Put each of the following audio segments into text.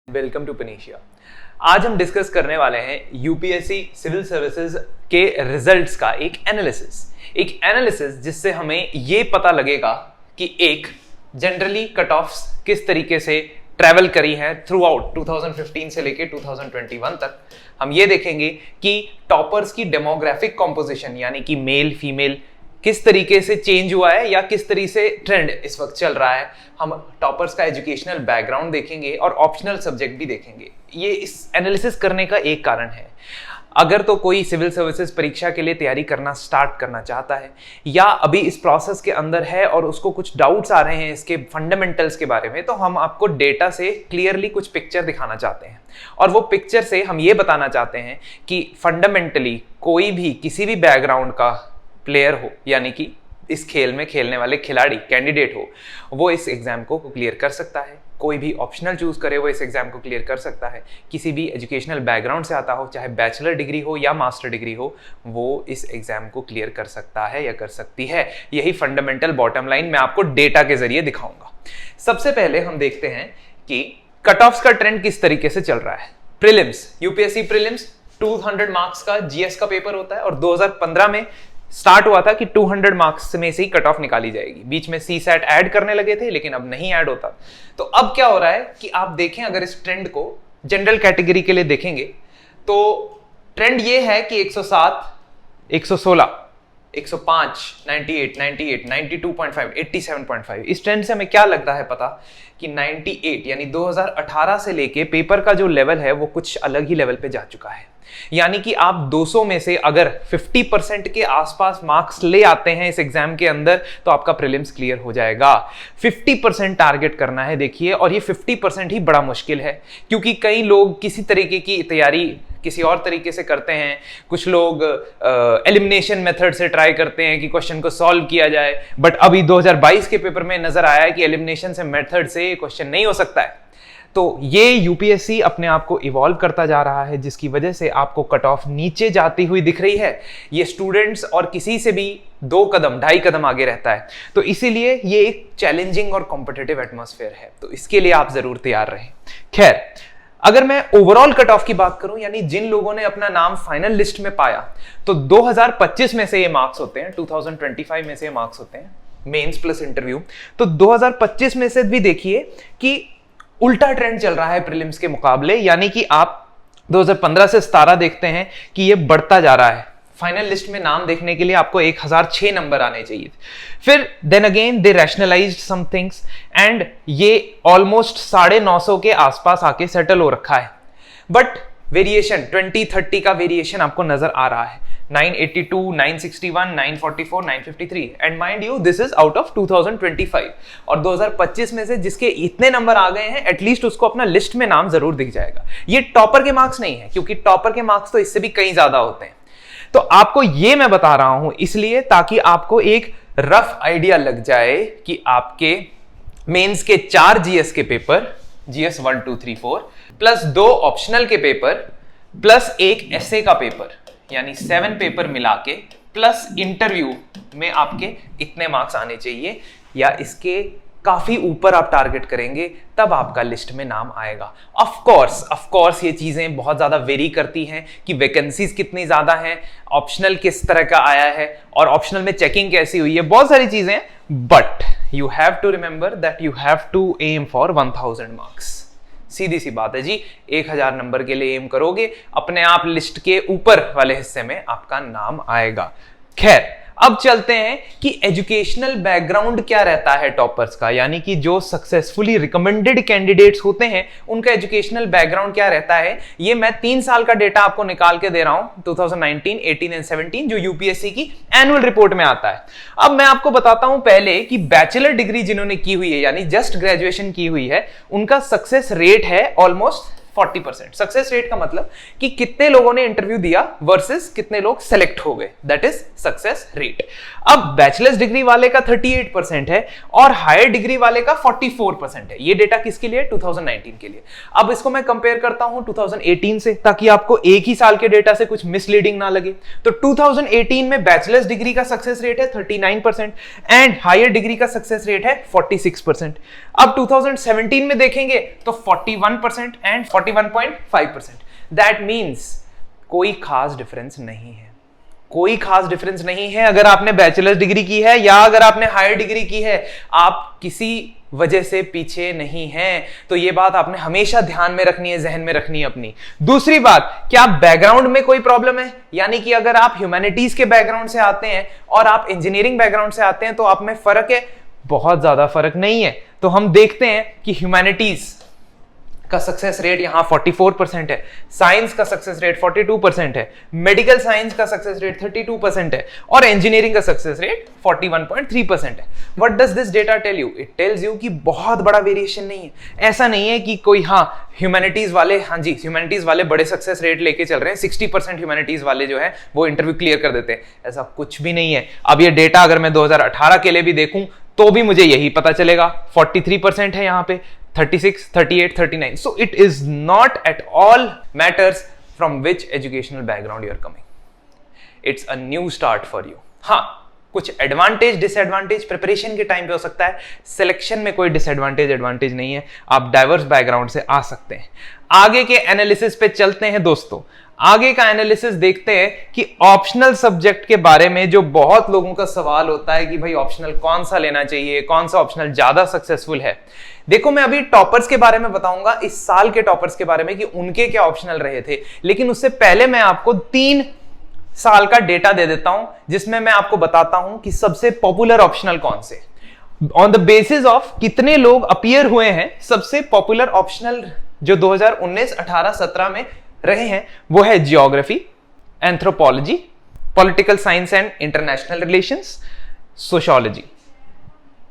Welcome to Panacea. आज हम discuss करने वाले हैं यूपीएससी सिविल सर्विसेज के रिजल्ट्स का एक एनालिसिस जिससे हमें ये पता लगेगा कि एक जनरली कट ऑफ्स किस तरीके से ट्रैवल करी है थ्रू आउट 2015 से लेके 2021 तक। हम ये देखेंगे कि टॉपर्स की डेमोग्राफिक कॉम्पोजिशन यानी कि मेल फीमेल किस तरीके से चेंज हुआ है या किस तरीके से ट्रेंड इस वक्त चल रहा है। हम टॉपर्स का एजुकेशनल बैकग्राउंड देखेंगे और ऑप्शनल सब्जेक्ट भी देखेंगे। ये इस एनालिसिस करने का एक कारण है। अगर तो कोई सिविल सर्विसेज परीक्षा के लिए तैयारी करना स्टार्ट करना चाहता है या अभी इस प्रोसेस के अंदर है और उसको कुछ डाउट्स आ रहे हैं इसके फंडामेंटल्स के बारे में, तो हम आपको डेटा से क्लियरली कुछ पिक्चर दिखाना चाहते हैं और वो पिक्चर से हम ये बताना चाहते हैं कि फंडामेंटली कोई भी किसी भी बैकग्राउंड का प्लेयर हो यानी कि इस खेल में खेलने वाले खिलाड़ी कैंडिडेट हो, वो इस एग्जाम को क्लियर कर सकता है। कोई भी ऑप्शनल चूज करे वो इस एग्जाम को क्लियर कर सकता है। किसी भी एजुकेशनल बैकग्राउंड से आता हो, चाहे बैचलर डिग्री हो या मास्टर डिग्री हो, वो इस एग्जाम को क्लियर कर सकता है या कर सकती है। यही फंडामेंटल बॉटम लाइन मैं आपको डेटा के जरिए दिखाऊंगा। सबसे पहले हम देखते हैं कि कट ऑफ्स का ट्रेंड किस तरीके से चल रहा है। प्रीलिम्स, यूपीएससी प्रीलिम्स 200 मार्क्स का जीएस का पेपर होता है और 2015 में स्टार्ट हुआ था कि 200 मार्क्स में से ही कट ऑफ निकाली जाएगी। बीच में सीसैट ऐड करने लगे थे लेकिन अब नहीं ऐड होता। तो अब क्या हो रहा है कि आप देखें, अगर इस ट्रेंड को जनरल कैटेगरी के लिए देखेंगे तो ट्रेंड ये है कि 107, 116, 105, 98, 98, 92.5, 87.5। इस ट्रेंड से हमें क्या लगता है पता कि 98 यानी 2018 से लेके पेपर का जो लेवल है वो कुछ अलग ही लेवल पे जा चुका है। यानी कि आप 200 में से अगर 50% के आसपास मार्क्स ले आते हैं इस एग्जाम के अंदर तो आपका प्रीलिम्स क्लियर हो जाएगा। 50% टारगेट करना है देखिए, और ये 50% ही बड़ा मुश्किल है क्योंकि कई लोग किसी तरीके की तैयारी किसी और तरीके से करते हैं। कुछ लोग एलिमिनेशन मेथड से ट्राई करते हैं कि क्वेश्चन को सॉल्व किया जाए, बट अभी 2022 के पेपर में नजर आया है कि एलिमिनेशन से मेथड से क्वेश्चन नहीं हो सकता है। तो ये यूपीएससी अपने आप को इवॉल्व करता जा रहा है जिसकी वजह से आपको कट ऑफ नीचे जाती हुई दिख रही है। ये स्टूडेंट्स और किसी से भी 2 कदम 2.5 कदम आगे रहता है, तो इसीलिए ये एक चैलेंजिंग और कॉम्पिटिटिव एटमॉस्फेयर है। तो इसके लिए आप जरूर तैयार रहें। खैर, अगर मैं ओवरऑल कट ऑफ की बात करूं यानी जिन लोगों ने अपना नाम फाइनल लिस्ट में पाया, तो 2025 में से ये मार्क्स होते हैं, 2025 में से ये मार्क्स होते हैं मेंस प्लस इंटरव्यू। तो 2025 में से भी देखिए कि उल्टा ट्रेंड चल रहा है प्रीलिम्स के मुकाबले, यानी कि आप 2015 से 17 देखते हैं कि ये बढ़ता जा रहा है। फाइनल लिस्ट में नाम देखने के लिए आपको 1006 नंबर आने चाहिए। फिर then again they rationalised some things and ये ऑलमोस्ट 950 के आसपास आके सेटल हो रखा है। बट वेरिएशन 20-30 का वेरिएशन आपको नजर आ रहा है। 982, 961, 944, 953 and mind you this is out of 2025 और 2025 में से जिसके इतने नंबर आ गए हैं एटलीस्ट उसको अपना लिस्ट में नाम जरूर दिख जाएगा। ये टॉपर के मार्क्स नहीं है क्योंकि टॉपर के मार्क्स तो इससे भी कहीं ज्यादा होते हैं। तो आपको ये मैं बता रहा हूं इसलिए ताकि आपको एक रफ आइडिया लग जाए कि आपके मेंस के 4 जीएस के पेपर, जीएस 1, 2, 3, 4 प्लस 2 ऑप्शनल के पेपर प्लस 1 एसए का पेपर यानी 7 पेपर मिला के प्लस इंटरव्यू में आपके इतने मार्क्स आने चाहिए या इसके काफी ऊपर आप टारगेट करेंगे तब आपका लिस्ट में नाम आएगा। ऑफ कोर्स ये चीजें बहुत ज्यादा वेरी करती हैं कि वैकेंसीज कितनी ज्यादा हैं, ऑप्शनल किस तरह का आया है और ऑप्शनल में चेकिंग कैसी हुई है, बहुत सारी चीजें। But you have to remember that you have to aim for 1000 marks. सीधी सी बात है जी, 1000 नंबर के लिए एम करोगे अपने आप लिस्ट के ऊपर वाले हिस्से में आपका नाम आएगा। खैर, अब चलते हैं कि एजुकेशनल बैकग्राउंड क्या रहता है टॉपर्स का, यानी कि जो सक्सेसफुली रिकमेंडेड कैंडिडेट्स होते हैं उनका एजुकेशनल बैकग्राउंड क्या रहता है। ये मैं 3 साल का डेटा आपको निकाल के दे रहा हूं, 2019, 18 एंड 17 जो यूपीएससी की एनुअल रिपोर्ट में आता है। अब मैं आपको बताता हूं पहले कि बैचलर डिग्री जिन्होंने की हुई है यानी जस्ट ग्रेजुएशन की हुई है उनका सक्सेस रेट है ऑलमोस्ट 40%। सक्सेस रेट का मतलब कि कितने लोगों ने इंटरव्यू दिया वर्सेस कितने लोग सेलेक्ट हो गए, दैट इज सक्सेस रेट। अब बैचलर्स डिग्री वाले का 38% है और हायर डिग्री वाले का 44% है। ये डेटा किसके लिए? 2019 के लिए। अब इसको मैं कंपेयर करता हूं 2018 से, ताकि आपको एक ही साल के डेटा से कुछ मिसलीडिंग ना लगे। तो 2018 में बैचलर्स डिग्री का सक्सेस रेट है 39% एंड हायर डिग्री का सक्सेस रेट है 46%। अब 2017 में देखेंगे तो 41% एंड 41.5%। दैट मींस कोई खास डिफरेंस नहीं है, कोई खास डिफरेंस नहीं है। अगर आपने बैचलर्स डिग्री की है या अगर आपने हायर डिग्री की है, आप किसी वजह से पीछे नहीं हैं। तो ये बात आपने हमेशा ध्यान में रखनी है, जहन में रखनी है अपनी। दूसरी बात, क्या बैकग्राउंड में कोई प्रॉब्लम है? यानी कि अगर आप ह्यूमैनिटीज के बैकग्राउंड से आते हैं और आप इंजीनियरिंग बैकग्राउंड से आते हैं तो आप में फर्क है? बहुत ज्यादा फर्क नहीं है। तो हम देखते हैं कि ह्यूमैनिटीज का सक्सेस रेट यहां 44% है, साइंस का सक्सेस रेट 42% है, मेडिकल साइंस का सक्सेस रेट 32% है और इंजीनियरिंग का सक्सेस रेट 41.3% है। What does this data tell you? It tells you कि बहुत बड़ा वेरिएशन नहीं है। ऐसा नहीं है कि कोई ह्यूमैनिटीज वाले, ह्यूमैनिटीज वाले बड़े सक्सेस रेट लेके चल रहे हैं, 60% ह्यूमैनिटीज वाले जो है वो इंटरव्यू क्लियर कर देते हैं। ऐसा कुछ भी नहीं है। अब ये डेटा अगर मैं 2018 के लिए भी देखूं तो भी मुझे यही पता चलेगा, 43% है यहां पे, 36, 38, 39. So it is not at all matters from which educational background you are coming. It's a new start for you. हाँ, कुछ एडवांटेज डिसएडवांटेज प्रिपरेशन के टाइम पे हो सकता है, सिलेक्शन में कोई डिसएडवांटेज एडवांटेज नहीं है। आप डाइवर्स बैकग्राउंड से आ सकते हैं। आगे के एनालिसिस पे चलते हैं दोस्तों। आगे का एनालिसिस देखते हैं कि ऑप्शनल सब्जेक्ट के बारे में जो बहुत लोगों का सवाल होता है कि भाई ऑप्शनल कौन सा लेना चाहिए, कौन सा ऑप्शनल ज्यादा सक्सेसफुल है। देखो, मैं अभी टॉपर्स के बारे में बताऊंगा, इस साल के टॉपर्स के बारे में कि उनके क्या ऑप्शनल रहे थे, लेकिन उससे पहले मैं आपको 3 साल का डेटा दे देता हूं जिसमें मैं आपको बताता हूं कि सबसे पॉपुलर ऑप्शनल कौन से, ऑन द बेसिस ऑफ कितने लोग अपीयर हुए हैं। सबसे पॉपुलर ऑप्शनल जो 2019, 18, 17 में रहे हैं वो है geography, anthropology, political science and international relations, sociology,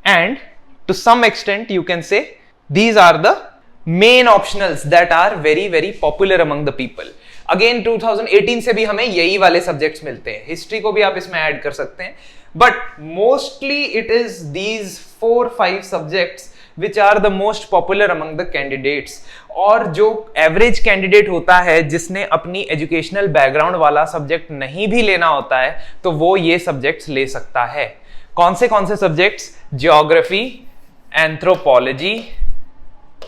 and to some extent you can say these are the main optionals that are very very popular among the people. Again 2018 से भी हमें यही वाले सब्जेक्ट्स मिलते हैं। हिस्ट्री को भी आप इसमें ऐड कर सकते हैं, but mostly it is these 4-5 subjects which are the most popular among the candidates. और जो एवरेज कैंडिडेट होता है जिसने अपनी एजुकेशनल बैकग्राउंड वाला सब्जेक्ट नहीं भी लेना होता है तो वो ये सब्जेक्ट्स ले सकता है। कौन से subjects? Geography, anthropology,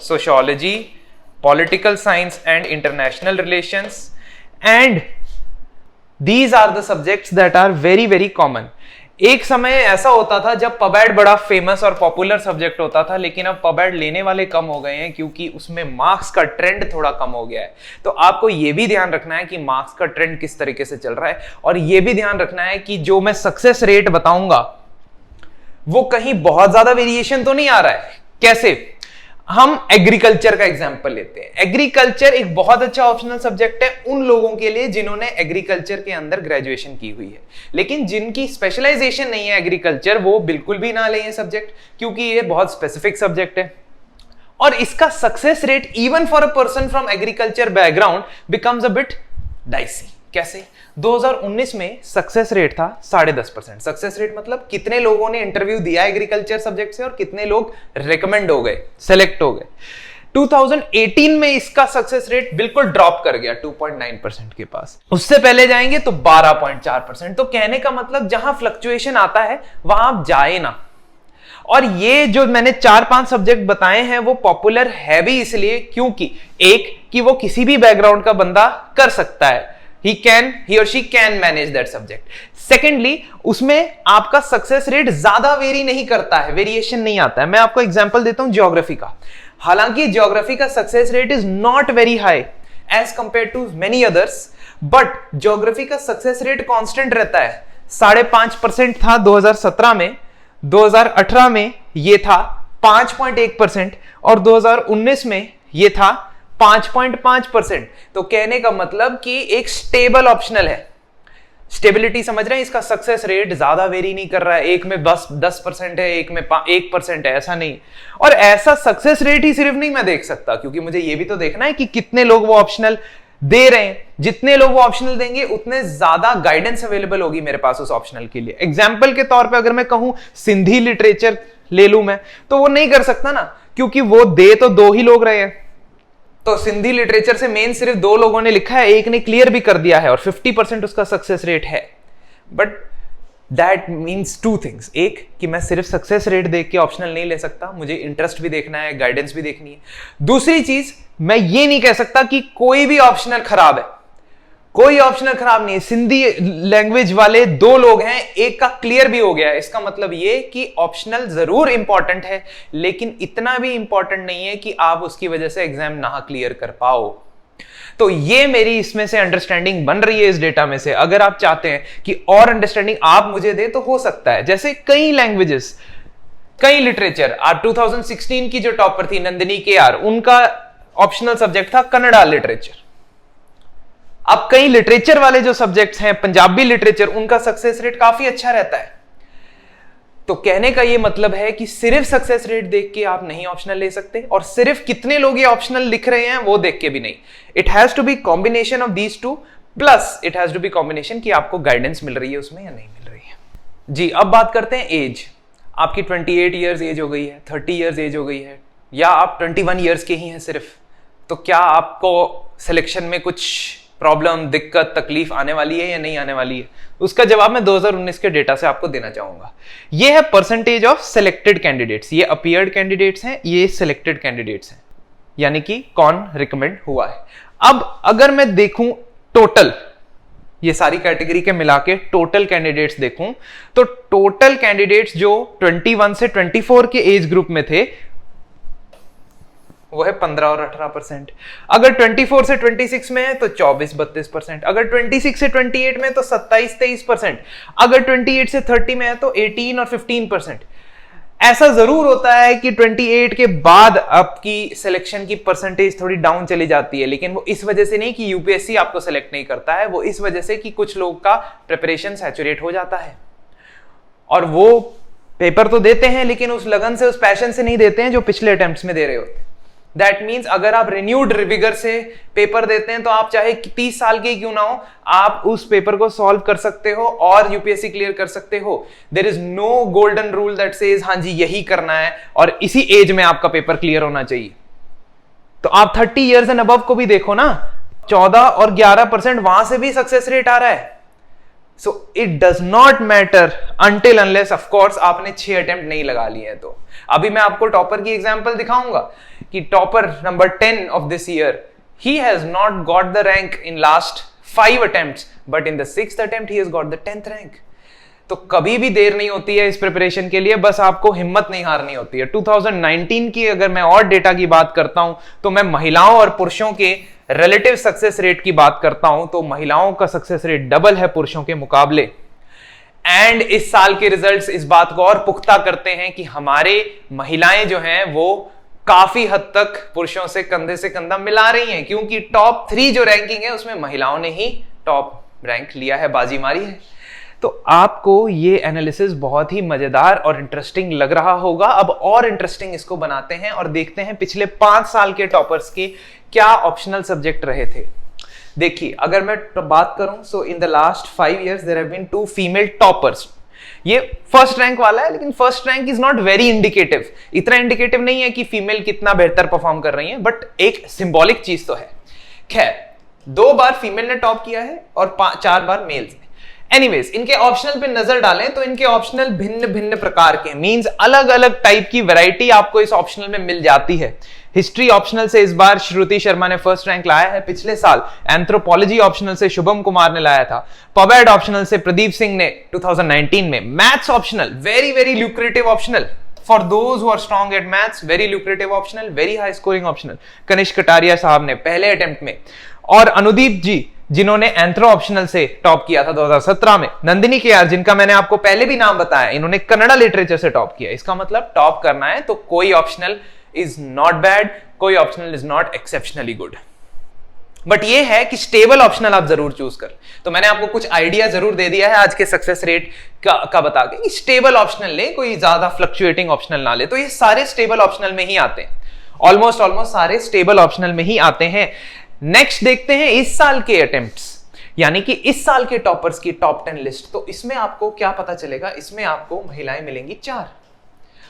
sociology, political science and international relations, and these are the subjects that are very very common. एक समय ऐसा होता था जब पबैड बड़ा फेमस और पॉपुलर सब्जेक्ट होता था, लेकिन अब पबैड लेने वाले कम हो गए हैं क्योंकि उसमें मार्क्स का ट्रेंड थोड़ा कम हो गया है। तो आपको यह भी ध्यान रखना है कि मार्क्स का ट्रेंड किस तरीके से चल रहा है, और यह भी ध्यान रखना है कि जो मैं सक्सेस रेट बताऊंगा वो कहीं बहुत ज्यादा वेरिएशन तो नहीं आ रहा है। कैसे? हम एग्रीकल्चर का एग्जांपल लेते हैं। एग्रीकल्चर एक बहुत अच्छा ऑप्शनल सब्जेक्ट है उन लोगों के लिए जिन्होंने एग्रीकल्चर के अंदर ग्रेजुएशन की हुई है, लेकिन जिनकी स्पेशलाइजेशन नहीं है एग्रीकल्चर, वो बिल्कुल भी ना लें ये सब्जेक्ट, क्योंकि ये बहुत स्पेसिफिक सब्जेक्ट है। और इसका success rate even for a person from agriculture background becomes a bit dicey. कैसे? 2019 में सक्सेस रेट था 10.5%। सक्सेस रेट मतलब कितने लोगों ने इंटरव्यू दिया एग्रीकल्चर सब्जेक्ट से और कितने लोग रिकमेंड हो गए, सेलेक्ट हो गए। 2018 में इसका सक्सेस रेट बिल्कुल ड्रॉप कर गया 2.9% के पास। उससे पहले जाएंगे तो 12.4%। तो कहने का मतलब जहां फ्लक्चुएशन आता है वहां आप जाए ना। और ये जो मैंने 4-5 सब्जेक्ट बताए हैं वो पॉपुलर है भी इसलिए क्योंकि एक कि वो किसी भी बैकग्राउंड का बंदा कर सकता है, he or she can manage that subject. Secondly, उसमें आपका सक्सेस रेट ज्यादा वेरी नहीं करता है, वेरिएशन नहीं आता है। मैं आपको एग्जांपल देता हूं ज्योग्राफी का। हालांकि ज्योग्राफी का success rate is not very high as compare to many others, but geography का सक्सेस रेट कांस्टेंट रहता है। 5.5% था 2017 में, 2018 में ये था 5.1% और 2019 में ये था 5.5%। तो कहने का मतलब कि एक स्टेबल ऑप्शनल है। स्टेबिलिटी समझ रहे हैं, इसका सक्सेस रेट ज्यादा वेरी नहीं कर रहा है, एक में बस 10% है, एक में 1% है, ऐसा नहीं। और ऐसा सक्सेस रेट ही सिर्फ नहीं मैं देख सकता, क्योंकि मुझे ये भी तो देखना है कि कितने लोग वो ऑप्शनल दे रहे हैं। जितने लोग वो ऑप्शनल देंगे उतने ज्यादा गाइडेंस अवेलेबल होगी मेरे पास उस ऑप्शनल के लिए। एग्जाम्पल के तौर पे अगर मैं कहूं सिंधी लिटरेचर ले लूं मैं, तो वो नहीं कर सकता ना, क्योंकि वो दे तो 2 ही लोग रहे हैं। तो सिंधी लिटरेचर से मेन सिर्फ 2 लोगों ने लिखा है, एक ने क्लियर भी कर दिया है और 50% उसका सक्सेस रेट है। बट दैट मीन्स 2 थिंग्स, एक कि मैं सिर्फ सक्सेस रेट देख के ऑप्शनल नहीं ले सकता, मुझे इंटरेस्ट भी देखना है, गाइडेंस भी देखनी है। दूसरी चीज, मैं ये नहीं कह सकता कि कोई भी ऑप्शनल खराब है, कोई ऑप्शनल खराब नहीं है। सिंधी लैंग्वेज वाले 2 लोग हैं, एक का क्लियर भी हो गया है, इसका मतलब ये कि ऑप्शनल जरूर इंपॉर्टेंट है, लेकिन इतना भी इंपॉर्टेंट नहीं है कि आप उसकी वजह से एग्जाम ना क्लियर कर पाओ। तो ये मेरी इसमें से अंडरस्टैंडिंग बन रही है इस डेटा में से। अगर आप चाहते हैं कि और अंडरस्टैंडिंग आप मुझे दे तो हो सकता है, जैसे कई लैंग्वेजेस, कई लिटरेचर, 2016 की जो टॉपर थी नंदिनी KR, उनका ऑप्शनल सब्जेक्ट था कन्नड़ा लिटरेचर। अब कई लिटरेचर वाले जो सब्जेक्ट्स हैं, पंजाबी लिटरेचर, उनका सक्सेस रेट काफी अच्छा रहता है। तो कहने का ये मतलब है कि सिर्फ सक्सेस रेट देख के आप नहीं ऑप्शनल ले सकते, और सिर्फ कितने लोग ये ऑप्शनल लिख रहे हैं वो देख के भी नहीं। It has to be combination of these two, plus it has to be combination कि आपको गाइडेंस मिल रही है उसमें या नहीं मिल रही है। जी, अब बात करते हैं एज। आपकी 28 ईयर्स एज हो गई है, 30 ईयर्स एज हो गई है, या आप 21 ईयर्स के ही हैं सिर्फ, तो क्या आपको सिलेक्शन में कुछ प्रॉब्लम, दिक्कत, तकलीफ आने वाली है या नहीं आने वाली है? उसका जवाब मैं 2019 के डेटा से आपको देना चाहूंगा। ये है परसेंटेज ऑफ सिलेक्टेड कैंडिडेट्स। ये अपीयर्ड कैंडिडेट्स हैं, ये सिलेक्टेड कैंडिडेट्स हैं, यानी कि कौन रिकमेंड हुआ है। अब अगर मैं देखूं टोटल, ये सारी कैटेगरी के मिला के टोटल कैंडिडेट्स देखूं, तो टोटल कैंडिडेट्स जो 21 से 24 के एज ग्रुप में थे वो है 15 और 18%। अगर 24 से 26 में है तो 24-32%। अगर 26 से 28 में है तो 27-23%। अगर 28 से 30 में है तो 18 और 15%। ऐसा जरूर होता है कि 28 के बाद आपकी सिलेक्शन की परसेंटेज थोड़ी डाउन चली जाती है, लेकिन वो इस वजह से नहीं कि यूपीएससी आपको सिलेक्ट नहीं करता है, वो इस वजह से कि कुछ लोग का प्रिपरेशन सैचुरेट हो जाता है और वो पेपर तो देते हैं लेकिन उस लगन से, उस पैशन से नहीं देते हैं जो पिछले अटेम्प्ट्स में दे रहे होते हैं। दैट मीन्स अगर आप रिन्यूड रिविगर से पेपर देते हैं तो आप चाहे 30 साल के क्यों ना हो, आप उस पेपर को सॉल्व कर सकते हो और यूपीएससी क्लियर कर सकते हो। There is no golden rule that says हाँ जी यही करना है और इसी एज में आपका पेपर क्लियर होना चाहिए। तो आप 30 इयर्स एंड अबव को भी देखो ना, 14 और 11% वहां से भी सक्सेस रेट आ रहा है। So it does not matter until unless of course आपने 6 अटेम्प्ट नहीं लगा लिए हैं। तो अभी मैं आपको टॉपर की एग्जांपल दिखाऊंगा कि topper number 10 of this year, he has not got the rank in last 5 attempts, but in the 6th attempt he has got the 10th rank. तो कभी भी देर नहीं होती है इस प्रिपरेशन के लिए, बस आपको हिम्मत नहीं हारनी होती है। 2019 की अगर मैं और डेटा की बात करता हूं तो मैं महिलाओं और पुरुषों के रिलेटिव सक्सेस रेट की बात करता हूं, तो महिलाओं का सक्सेस रेट डबल है पुरुषों के मुकाबले। एंड इस साल के रिजल्ट्स इस बात को और पुख्ता करते हैं कि हमारे महिलाएं जो हैं वो काफी हद तक पुरुषों से कंधा मिला रही हैं, क्योंकि टॉप 3 जो रैंकिंग है उसमें महिलाओं ने ही टॉप रैंक लिया है, बाजी मारी है। तो आपको ये एनालिसिस बहुत ही मजेदार और इंटरेस्टिंग लग रहा होगा। अब और इंटरेस्टिंग इसको बनाते हैं और देखते हैं पिछले 5 साल के टॉपर्स के क्या ऑप्शनल सब्जेक्ट रहे थे। देखिए, अगर मैं बात करूं so in the last 5 years there have been 2 female toppers. ये फर्स्ट रैंक वाला है, लेकिन first rank is not very indicative. इतना इंडिकेटिव नहीं है कि फीमेल कितना बेहतर परफॉर्म कर रही है, बट एक सिंबॉलिक चीज तो है। खैर, 2 बार फीमेल ने टॉप किया है और 4 बार मेल्स ने। एनीवेज, इनके ऑप्शनल पे नजर डालें तो इनके ऑप्शनल भिन्न भिन्न प्रकार के, मींस अलग अलग टाइप की वैरायटी आपको इस ऑप्शनल में मिल जाती है। हिस्ट्री ऑप्शनल से इस बार श्रुति शर्मा ने फर्स्ट रैंक लाया है। पिछले साल एंथ्रोपोलॉजी ऑप्शनल से शुभम कुमार ने लाया था। पवेड ऑप्शनल से प्रदीप सिंह ने 2019 में। Maths optional, very very lucrative optional for those who are strong at maths, very lucrative optional, very high scoring optional, Kanishak Kataria साहब ने पहले अटेम्प्ट में। और अनुदीप जी जिन्होंने एंथ्रो ऑप्शनल से टॉप किया था 2017 में। नंदिनी KR जिनका मैंने आपको पहले भी नाम बताया, इन्होंने कन्नड़ा लिटरेचर से टॉप किया। इसका मतलब टॉप करना है तो कोई ऑप्शनल is not bad, कोई optional is not exceptionally good. But ये है कि स्टेबल ऑप्शनल आप जरूर चूज कर। तो मैंने आपको कुछ आइडिया जरूर दे दिया है आज के सक्सेस रेट का बता के कि स्टेबल ऑप्शनल ले, कोई ज्यादा फ्लक्चुएटिंग ऑप्शनल ना ले। तो ये सारे स्टेबल ऑप्शनल में ही आते हैं, ऑलमोस्ट सारे स्टेबल ऑप्शनल में ही आते हैं। नेक्स्ट देखते हैं इस साल के अटेम्प्ट्स, यानी कि इस साल के टॉपर्स की टॉप 10 लिस्ट। तो इसमें आपको क्या पता चलेगा, इसमें आपको महिलाएं मिलेंगी 4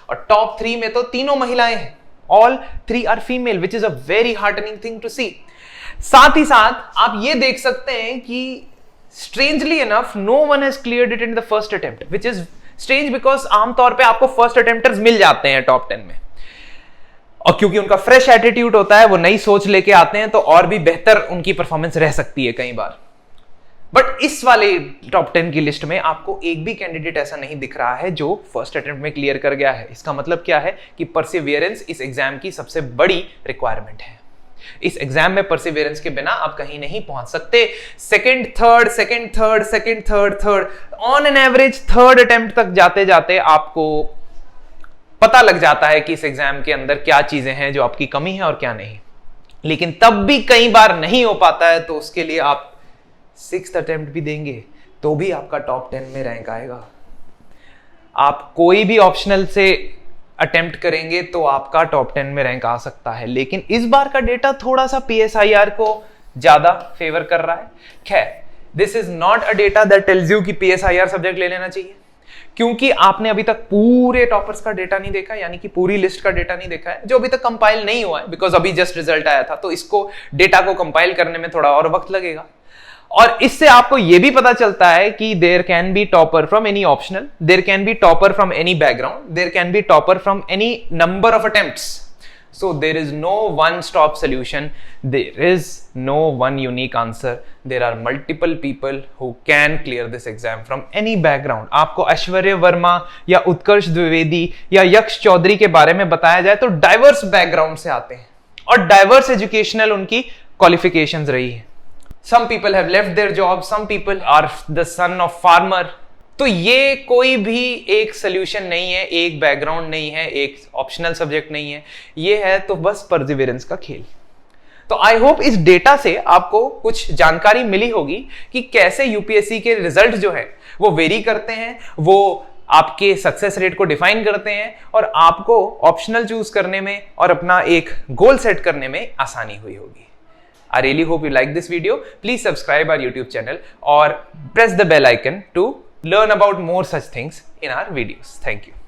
और टॉप 3 में तो तीनों महिलाएं हैं, all 3 are female, which is a very heartening thing to see. साथ ही साथ आप ये देख सकते हैं कि strangely enough no one has cleared it in the first attempt, which is strange because आमतौर पे आपको फर्स्ट अटेम्प्टर्स मिल जाते हैं टॉप 10 में, और क्योंकि उनका फ्रेश एटीट्यूड होता है, वो नई सोच लेके आते हैं, तो और भी बेहतर उनकी परफॉर्मेंस रह सकती है कई बार। बट इस वाले टॉप 10 की लिस्ट में आपको एक भी कैंडिडेट ऐसा नहीं दिख रहा है जो फर्स्ट अटेम्प्ट में क्लियर कर गया है। इसका मतलब क्या है कि परसिवियरेंस इस एग्जाम की सबसे बड़ी रिक्वायरमेंट है। इस एग्जाम में परसिवियरेंस के बिना आप कहीं नहीं पहुंच सकते। Second third on an average third attempt तक जाते जाते आपको पता लग जाता है कि इस एग्जाम के अंदर क्या चीजें हैं जो आपकी कमी है और क्या नहीं। लेकिन तब भी कई बार नहीं हो पाता है, तो उसके लिए आप 6th अटेम्प्ट भी देंगे तो भी आपका टॉप 10 में रैंक आएगा। आप कोई भी ऑप्शनल से अटेम्प्ट करेंगे तो आपका टॉप 10 में रैंक आ सकता है। लेकिन इस बार का डेटा थोड़ा सा PSIR को ज्यादा फेवर कर रहा है। खैर, this is not a data that tells you कि PSIR सब्जेक्ट ले लेना चाहिए, क्योंकि आपने अभी तक पूरे टॉपर्स का डेटा नहीं देखा, यानी कि पूरी लिस्ट का डेटा नहीं देखा है, जो अभी तक कंपाइल नहीं हुआ है, बिकॉज अभी जस्ट रिजल्ट आया था। तो इसको डेटा को कंपाइल करने में थोड़ा और वक्त लगेगा। और इससे आपको यह भी पता चलता है कि there can be topper from any optional, there can be topper from any background, there can be topper from any number of attempts. So there is no one stop solution, there is no one unique answer, there are multiple people who can clear this exam from any background। आपको ऐश्वर्य वर्मा या उत्कर्ष द्विवेदी या यक्ष चौधरी के बारे में बताया जाए तो डाइवर्स बैकग्राउंड से आते हैं और डाइवर्स एजुकेशनल उनकी क्वालिफिकेशंस रही है। Some people have left their jobs, some people are the son of farmer। तो ये कोई भी एक सोल्यूशन नहीं है, एक बैकग्राउंड नहीं है, एक ऑप्शनल सब्जेक्ट नहीं है, ये है तो बस परसिवियरेंस का खेल। तो आई होप इस डेटा से आपको कुछ जानकारी मिली होगी कि कैसे यूपीएससी के रिजल्ट जो है वो वेरी करते हैं, वो आपके सक्सेस रेट को डिफाइन करते हैं और आपको ऑप्शनल चूज करने में और अपना एक गोल सेट करने में आसानी हुई होगी। I really hope you like this video. Please subscribe our YouTube channel or press the bell icon to learn about more such things in our videos. Thank you.